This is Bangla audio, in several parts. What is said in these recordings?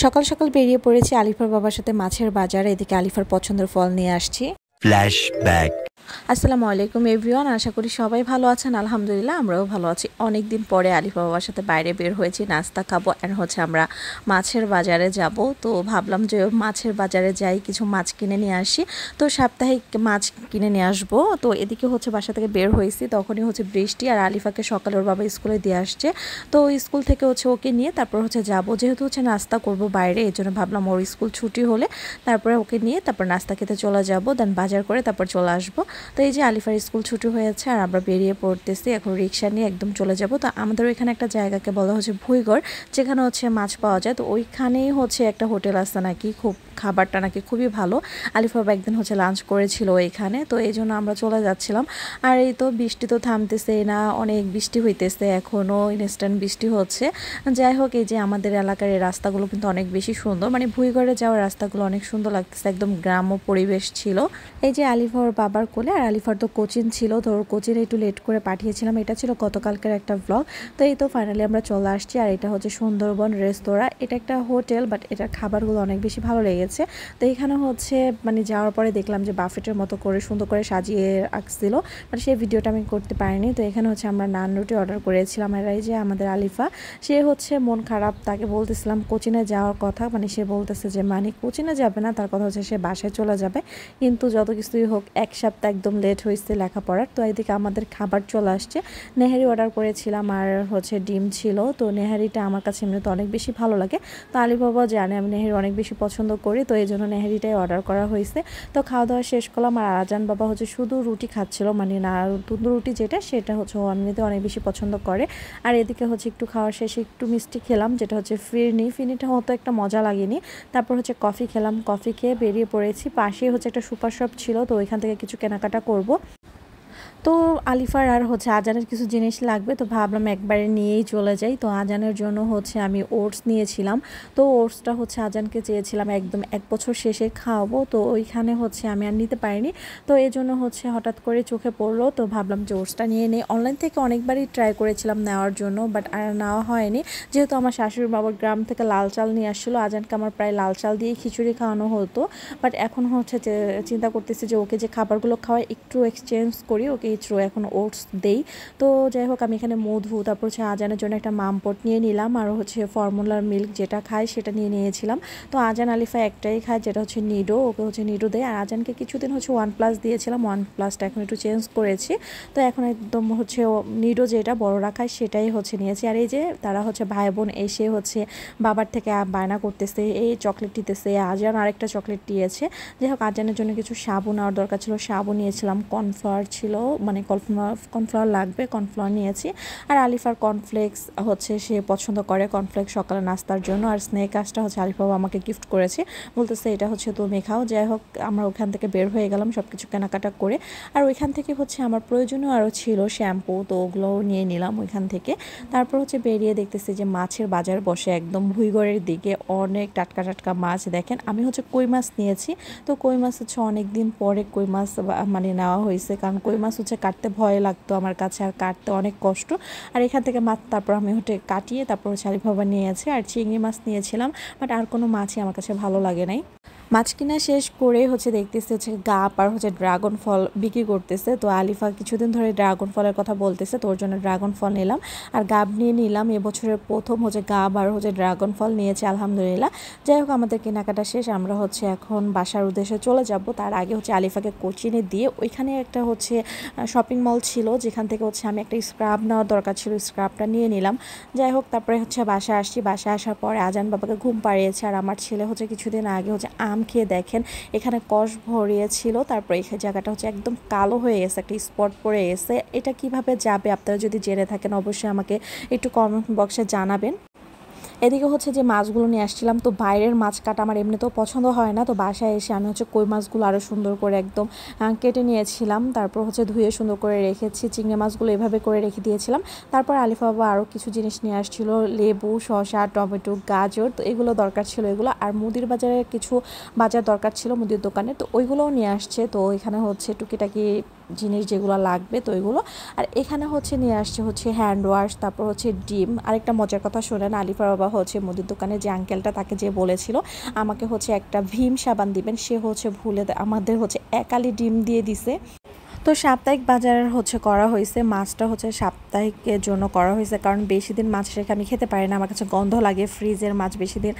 সকাল সকাল বেরিয়ে পড়েছি আলিফার বাবার সাথে মাছের বাজার। এদিকে আলিফার পছন্দের ফল নিয়ে আসছি। ফ্ল্যাশব্যাক। আসসালামু আলাইকুম এভরিওয়ান, আশা করি সবাই ভালো আছেন। আলহামদুলিল্লাহ আমরাও ভালো আছি। অনেক দিন পরে আলিফা বাবার সাথে বাইরে বের হয়েছি, নাস্তা খাবো অ্যান্ড আমরা মাছের বাজারে যাব। তো ভাবলাম যে মাছের বাজারে যাই, কিছু মাছ কিনে নিয়ে আসি। তো সাপ্তাহিক মাছ কিনে নিয়ে আসবো। তো এদিকে বাসা থেকে বের হয়েছি, তখনই বৃষ্টি, আর আলিফাকে সকালে ওর বাবা স্কুলে দিয়ে আসছে। তো স্কুল থেকে ওকে নিয়ে তারপর যাব, যেহেতু নাস্তা করব বাইরে, এই জন্য ভাবলাম ওর স্কুল ছুটি হলে তারপরে ওকে নিয়ে তারপর নাস্তা খেতে চলে যাব, দেন বাজার করে তারপর চলে আসবো। তো এই যে আলিফার স্কুল ছুটি হয়েছে আর আমরা বেরিয়ে পড়তেছি, এখন রিক্সা নিয়ে একদম চলে যাব। তো আমাদের ওইখানে একটা জায়গাকে বলা ভুইগড়, যেখানে মাছ পাওয়া যায়। তো ওইখানেই একটা হোটেল আছে নাকি, খুব খাবারটা নাকি খুবই ভালো। আলিফা বাবা একদিন লাঞ্চ করেছিল ওইখানে, তো এই জন্য আমরা চলে যাচ্ছিলাম। আর এই তো বৃষ্টি তো থামতেছে না, অনেক বৃষ্টি হইতেছে, এখনও ইনস্ট্যান্ট বৃষ্টি হচ্ছে। যাই হোক, এই যে আমাদের এলাকার এই রাস্তাগুলো কিন্তু অনেক বেশি সুন্দর, ভুইগড়ে যাওয়ার রাস্তাগুলো অনেক সুন্দর লাগতেছে, একদম গ্রাম্য পরিবেশ ছিল। এই যে আলিফা ওর বাবার কোলে, আর আলিফার তো কোচিং ছিল, তো ওর কোচিং একটু লেট করে পাঠিয়েছিলাম। এটা ছিল গতকালকের একটা ব্লগ। তো এই তো ফাইনালি আমরা চলে আসছি, আর এটা সুন্দরবন রেস্তোরাঁ। এটা একটা হোটেল, বাট এটার খাবারগুলো অনেক বেশি ভালো লেগেছে। তো এখানে যাওয়ার পরে দেখলাম যে বাফেটের মতো করে সুন্দর করে সাজিয়ে রাখছিল, সেই ভিডিওটা আমি করতে পারিনি। তো এখানে আমরা নান রুটি অর্ডার করেছিলাম। আর এই যে আমাদের আলিফা, সে মন খারাপ, তাকে বলতেছিলাম কোচিনে যাওয়ার কথা, সে বলতেছে যে কোচিনে যাবে না, তার কথা সে বাসায় চলে যাবে। কিন্তু যত কিছুই হোক, এক সপ্তাহ একদম লেট হয়েছে লেখাপড়ার। তো এদিকে আমাদের খাবার চলে আসছে। নেহারি অর্ডার করেছিলাম, আর ডিম ছিল। তো নেহারিটা আমার কাছে এমনিতে অনেক বেশি ভালো লাগে। তো আলী বাবা জানে আমি নেহারি অনেক বেশি পছন্দ করি, তো এই জন্য নেহারিটাই অর্ডার করা হয়েছে। তো খাওয়া দাওয়া শেষ করলাম, আর আজান বাবা শুধু রুটি খাচ্ছিল, না তন্দুর রুটি যেটা, সেটা ও এমনিতে অনেক বেশি পছন্দ করে। আর এদিকে একটু খাওয়ার শেষে একটু মিষ্টি খেলাম, যেটা ফিরনিটা হতো একটা মজা লাগেনি। তারপর কফি খেলাম, কফি খেয়ে বেরিয়ে পড়েছি। পাশেই একটা সুপার শপ ছিল, তো ওইখান থেকে কিছু কেনাকাটা করব। তো আলিফার আর আজানের কিছু জিনিস লাগবে, তো ভাবলাম একবারে নিয়েই চলে যাই। তো আজানের জন্য আমি ওটস নিয়েছিলাম। তো ওটসটা আজানকে চেয়েছিলাম একদম 1 বছর শেষে খাওয়াবো, তো ওইখানে আমি আর নিতে পারিনি। তো এই জন্য হঠাৎ করে চোখে পড়লো, তো ভাবলাম যে ওটসটা নিয়ে নেই। অনলাইন থেকে অনেকবারই ট্রাই করেছিলাম নেওয়ার জন্য, বাট আর নেওয়া হয়নি, যেহেতু আমার শাশুড়ি বাবার গ্রাম থেকে লাল চাল নিয়ে আসছিলো। আজানকে আমার প্রায় লাল চাল দিয়ে খিচুড়ি খাওয়ানো হতো, বাট এখন চিন্তা করতেছি যে ওকে যে খাবারগুলো খাওয়াই একটু এক্সচেঞ্জ করি, ওকে এখন ওটস দেই। তো যাই হোক, আমি এখানে মধু, তারপর আজানের জন্য একটা মামপট নিয়ে নিলাম, আর ফর্মুলার মিল্ক যেটা খায় সেটা নিয়েছিলাম। তো আজান আলিফা একটাই খায়, যেটা নিডো, ওকে নিডো দেয়। আর আজানকে কিছুদিন 1+ দিয়েছিলাম, 1+টা এখন একটু চেঞ্জ করেছি। তো এখন একদম নিডো যেটা বড়রা খায় সেটাই নিয়েছি। আর এই যে তারা ভাই বোন এসে বাবার থেকে বায়না করতেছে, এই চকলেট দিতেছে। আজান আরেকটা চকলেট দিয়েছে। যাই হোক, আজানের জন্য কিছু সাবু নেওয়ার দরকার ছিল, সাবু নিয়েছিলাম। কর্নফ্লাওয়ার ছিল, কর্নফ্লাওয়ার লাগবে, কর্নফ্লাওয়ার নিয়েছি। আর আলিফার কর্নফ্লেক্স সে পছন্দ করে, কর্নফ্লেক্স সকালে নাস্তার জন্য। আর স্নেকাসটা আলিফা আমাকে গিফট করেছে, বলতেছে এটা তুমি খাও। যাই হোক, আমরা ওখান থেকে বের হয়ে গেলাম সব কিছু কেনাকাটা করে। আর ওইখান থেকে আমার প্রয়োজনীয় আরও ছিল শ্যাম্পু, তো ওগুলোও নিয়ে নিলাম ওইখান থেকে। তারপর বেরিয়ে দেখতেছি যে মাছের বাজার বসে একদম ভুইগড়ের দিকে, অনেক টাটকা টাটকা মাছ। দেখেন, আমি কই মাছ নিয়েছি। তো কই মাছ অনেক দিন পরে কই মাছ নেওয়া হয়েছে, কারণ কই মাছ কাটতে ভয় লাগতো আমার কাছে, আর কাটতে অনেক কষ্ট। আর এখান থেকে মাছ তারপর আমি কাটিয়ে তারপর আলিফা বাবা নিয়েছে। আর চিংড়ি মাছ নিয়েছিলাম, বাট আর কোনো মাছই আমার কাছে ভালো লাগে নাই। মাছ কিনা শেষ করে দেখতেছে গাপ আর ড্রাগন ফল বিক্রি করতেছে। তো আলিফা কিছুদিন ধরে ড্রাগন ফলের কথা বলতেছে, তো ওর জন্য ড্রাগন ফল নিলাম। আর গাব নিয়ে নিলাম, এবছরের প্রথম গাব আর ড্রাগন ফল নিয়েছে, আলহামদুলিল্লাহ। যাই হোক, আমাদের কেনাকাটা শেষ, আমরা এখন বাসার উদ্দেশ্যে চলে যাব। তার আগে আলিফাকে কোচিনে দিয়ে ওইখানে একটা শপিং মল ছিল, যেখান থেকে আমি একটা স্ক্রাব নেওয়ার দরকার ছিল, স্ক্রাবটা নিয়ে নিলাম। যাই হোক, তারপরে বাসায় আসছি। বাসায় আসার পরে আজান বাবাকে ঘুম পাড়িয়েছে, আর আমার ছেলে কিছুদিন আগে আম খেয়ে দেখেন এখানে কষ ভরিয়েছিল। তারপরে এই জায়গাটা একদম কালো হয়ে গেছে, একটা স্পট পড়ে গেছে। এটা কিভাবে যাবে, আপনারা যদি জেনে থাকেন অবশ্যই আমাকে একটু কমেন্ট বক্সে জানাবেন। এদিকে যে মাছগুলো নিয়ে আসছিলাম, তো বাইরের মাছ কাটা আমার এমনিতেও পছন্দ হয় না। তো বাসায় এসে আমি কই মাছগুলো আরও সুন্দর করে একদম কেটে নিয়েছিলাম, তারপর ধুয়ে সুন্দর করে রেখেছি। চিংড়ি মাছগুলো এভাবে করে রেখে দিয়েছিলাম। তারপর আলিফা বাবা আরও কিছু জিনিস নিয়ে আসছিল, লেবু, শসা, টমেটো, গাজর, তো এগুলো দরকার ছিল এগুলো। আর মুদির বাজারে কিছু বাজার দরকার ছিল মুদির দোকানে, তো ওইগুলোও নিয়ে আসছে। তো এখানে টুকিটাকি জিনিস যেগুলো লাগবে তো এগুলো। আর এখানে হচ্ছে নিয়ে আসছে হচ্ছে হ্যান্ড ওয়াশ, তারপর হচ্ছে ডিম। আরেকটা মজার কথা শোনেন, আলিফার বাবা হচ্ছে মুদির দোকানে যে আঙ্কেলটা তাকে যে বলেছিল আমাকে হচ্ছে একটা ভীম সাবান দিবেন, সে হচ্ছে ভুলে আমাদের হচ্ছে একালি ডিম দিয়ে দিছে। তো সাপ্তাহিক বাজার হচ্ছে করা হয়েছে, মাছটা হচ্ছে সাপ্তাহিকের জন্য করা হয়েছে, কারণ বেশি দিন মাছ রেখে আমি খেতে পারি না, আমার কাছে গন্ধ লাগে ফ্রিজের মাছ বেশি দিন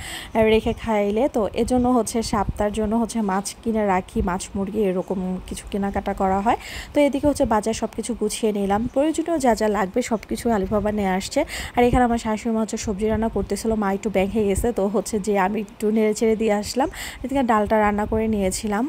রেখে খাইলে। তো এজন্য হচ্ছে সপ্তাহের জন্য হচ্ছে মাছ কিনে রাখি, মাছ মুরগি এরকম কিছু কেনাকাটা করা হয়। তো এদিকে হচ্ছে বাজার সব কিছু গুছিয়ে নিলাম, প্রয়োজনীয় যা যা লাগবে সব কিছু আলিফ বাবা নিয়ে আসছে। আর এখানে আমার শাশুড়ি মা হচ্ছে সবজি রান্না করতেছিল, মা একটু ব্যাংকে গেছে, তো হচ্ছে যে আমি একটু নেড়ে ছেড়ে দিয়ে আসলাম। এদিকে ডালটা রান্না করে নিয়েছিলাম।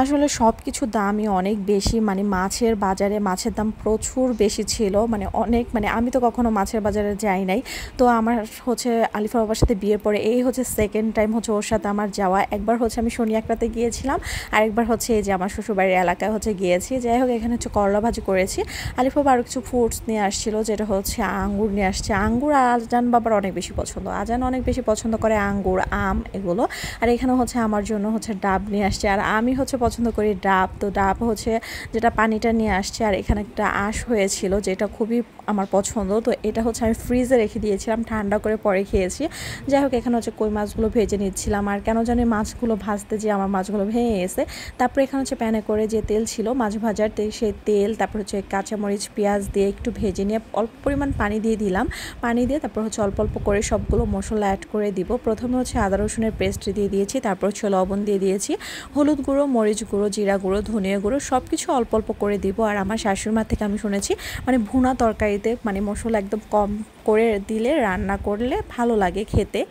আসলে সব কিছুর দামই অনেক বেশি, মানে মাছের বাজারে মাছের দাম প্রচুর বেশি ছিল, মানে অনেক, মানে আমি তো কখনো মাছের বাজারে যাই নাই। তো আমার হচ্ছে আলিফা বাবার সাথে বিয়ের পরে এই হচ্ছে সেকেন্ড টাইম হচ্ছে ওর সাথে আমার যাওয়া। একবার হচ্ছে আমি শনি একরাতে গিয়েছিলাম, আরেকবার হচ্ছে এই যে আমার শ্বশুরবাড়ির এলাকায় হচ্ছে গিয়েছি। যাই হোক, এখানে হচ্ছে করলা ভাজি করেছি। আলিফা বাবা আরও কিছু ফ্রুটস নিয়ে আসছিলো, যেটা হচ্ছে আঙ্গুর নিয়ে আসছে। আঙ্গুর আজান বাবার অনেক বেশি পছন্দ, আজান অনেক বেশি পছন্দ করে আঙ্গুর, আম এগুলো। আর এখানে হচ্ছে আমার জন্য হচ্ছে ডাব নিয়ে আসছে, আর আমি হচ্ছে পছন্দ করি ডাব। তো ডাব হচ্ছে যেটা পানিটা নিয়ে আসছে। আর এখানে একটা আঁশ হয়েছিল যেটা খুবই আমার পছন্দ, তো এটা হচ্ছে আমি ফ্রিজে রেখে দিয়েছিলাম, ঠান্ডা করে পরে খেয়েছি। যাই হোক, এখানে হচ্ছে কই মাছগুলো ভেজে নিচ্ছিলাম, আর কেন জানি মাছগুলো ভাজতে যে আমার মাছগুলো ভেঙে গেছে। তারপরে এখানে হচ্ছে প্যানে করে যে তেল ছিল মাছ ভাজার, সেই তেল, তারপর হচ্ছে কাঁচামরিচ পেঁয়াজ দিয়ে একটু ভেজে নিয়ে অল্প পরিমাণ পানি দিয়ে দিলাম। পানি দিয়ে তারপর হচ্ছে অল্প অল্প করে সবগুলো মশলা অ্যাড করে দিব। প্রথমে হচ্ছে আদা রসুনের পেস্ট দিয়ে দিয়েছি, তারপর হচ্ছে লবণ দিয়ে দিয়েছি, হলুদ গুঁড়ো, মরিচ গুঁড়ো, জিরা গুঁড়ো, ধনিয়া গুঁড়ো সব কিছু অল্প অল্প করে দিব। আর আমার শাশুড়িমা থেকে আমি শুনেছি মানে ভুনা তরকারিতে মানে মশলা একদম কম করে দিলে রান্না করলে ভালো লাগে খেতে।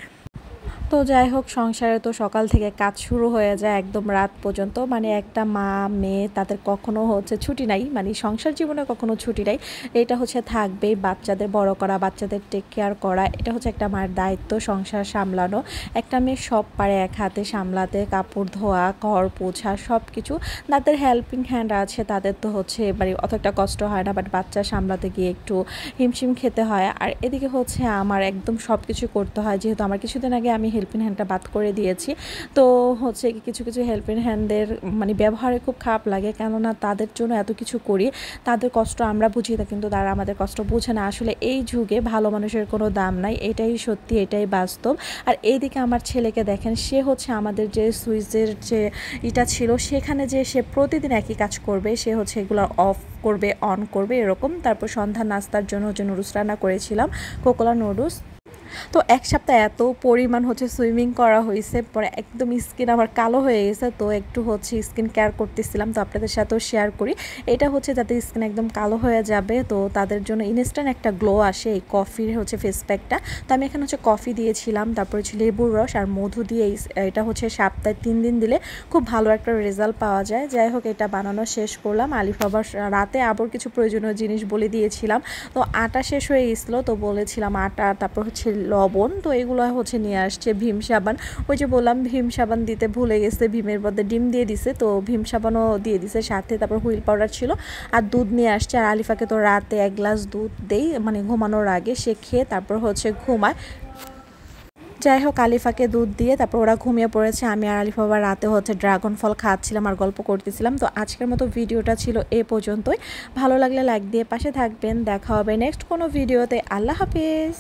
তো যাই হোক, সংসারে তো সকাল থেকে কাজ শুরু হয়ে যায় একদম রাত পর্যন্ত, মানে একটা মা মেয়ে তাদের কখনো হচ্ছে ছুটি নাই, মানে সংসার জীবনে কখনো ছুটি নাই। এটা হচ্ছে থাকবেই, বাচ্চাদের বড় করা, বাচ্চাদের টেক কেয়ার করা, এটা হচ্ছে একটা মার দায়িত্ব, সংসার সামলানো। একটা মেয়ে সব পারে এক হাতে সামলাতে, কাপড় ধোয়া, ঘর পোছা সব কিছু। যাদের হেল্পিং হ্যান্ড আছে তাদের তো হচ্ছে মানে অত একটা কষ্ট হয় না, বাট বাচ্চা সামলাতে গিয়ে একটু হিমশিম খেতে হয়। আর এদিকে হচ্ছে আমার একদম সব কিছু করতে হয়, যেহেতু আমার কিছুদিন আগে আমি হেল্পিং হ্যান্ডটা বাদ করে দিয়েছি। তো হচ্ছে কিছু কিছু হেল্পিং হ্যান্ডদের মানে ব্যবহারে খুব খারাপ লাগে, কেননা তাদের জন্য এত কিছু করি, তাদের কষ্ট আমরা বুঝি না, কিন্তু তারা আমাদের কষ্ট বুঝে না। আসলে এই যুগে ভালো মানুষের কোনো দাম নাই, এটাই সত্যি, এটাই বাস্তব। আর এইদিকে আমার ছেলেকে দেখেন, সে হচ্ছে আমাদের যে সুইচের যে এটা ছিল সেখানে যে সে প্রতিদিন একই কাজ করবে, সে হচ্ছে এগুলো অফ করবে, অন করবে এরকম। তারপর সন্ধ্যা নাস্তার জন্য হচ্ছে নুডলস রান্না করেছিলাম, কোকোলা নুডলস। তো এক সপ্তাহ এত পরিমাণ হচ্ছে সুইমিং করা হয়েছে, পরে একদম স্কিন আমার কালো হয়ে গেছে, তো একটু হচ্ছে স্কিন কেয়ার করতেছিলাম, তো আপনাদের সাথেও শেয়ার করি। এটা হচ্ছে যাতে স্কিন একদম কালো হয়ে যাবে, তো তাদের জন্য ইনস্ট্যান্ট একটা গ্লো আসে এই কফির হচ্ছে ফেস প্যাকটা। তো আমি এখানে হচ্ছে কফি দিয়েছিলাম, তারপর হচ্ছে লেবুর রস আর মধু দিয়ে, এটা হচ্ছে সপ্তাহে 3 দিন দিলে খুব ভালো একটা রেজাল্ট পাওয়া যায়। যাই হোক, এটা বানানো শেষ করলাম। আলিফ আবার রাতে আবার কিছু প্রয়োজনীয় জিনিস বলে দিয়েছিলাম, তো আটা শেষ হয়ে গেছিলো, তো বলেছিলাম আটা, তারপর হচ্ছে লবণ, তো এগুলো হচ্ছে নিয়ে আসছে। ভীম সাবান, ওই যে বললাম ভীম সাবান দিতে ভুলে গেছে, ভীমের মধ্যে ডিম দিয়ে দিছে, তো ভীম সাবানও দিয়ে দিছে সাথে। তারপর হুইল পাউডার ছিল, আর দুধ নিয়ে আসছে। আর আলিফাকে তো রাতে 1 গ্লাস দুধ দেই, মানে ঘুমানোর আগে, সে খেয়ে তারপর হচ্ছে ঘুমায়। যাই হোক, আলিফাকে দুধ দিয়ে তারপর ওরা ঘুমিয়ে পড়েছে। আমি আর আলিফা আবার রাতে হচ্ছে ড্রাগন ফল খাচ্ছিলাম আর গল্প করতেছিলাম। তো আজকের মতো ভিডিওটা ছিল এ পর্যন্তই। ভালো লাগলে লাইক দিয়ে পাশে থাকবেন, দেখা হবে নেক্সট কোনো ভিডিওতে। আল্লাহ হাফিজ।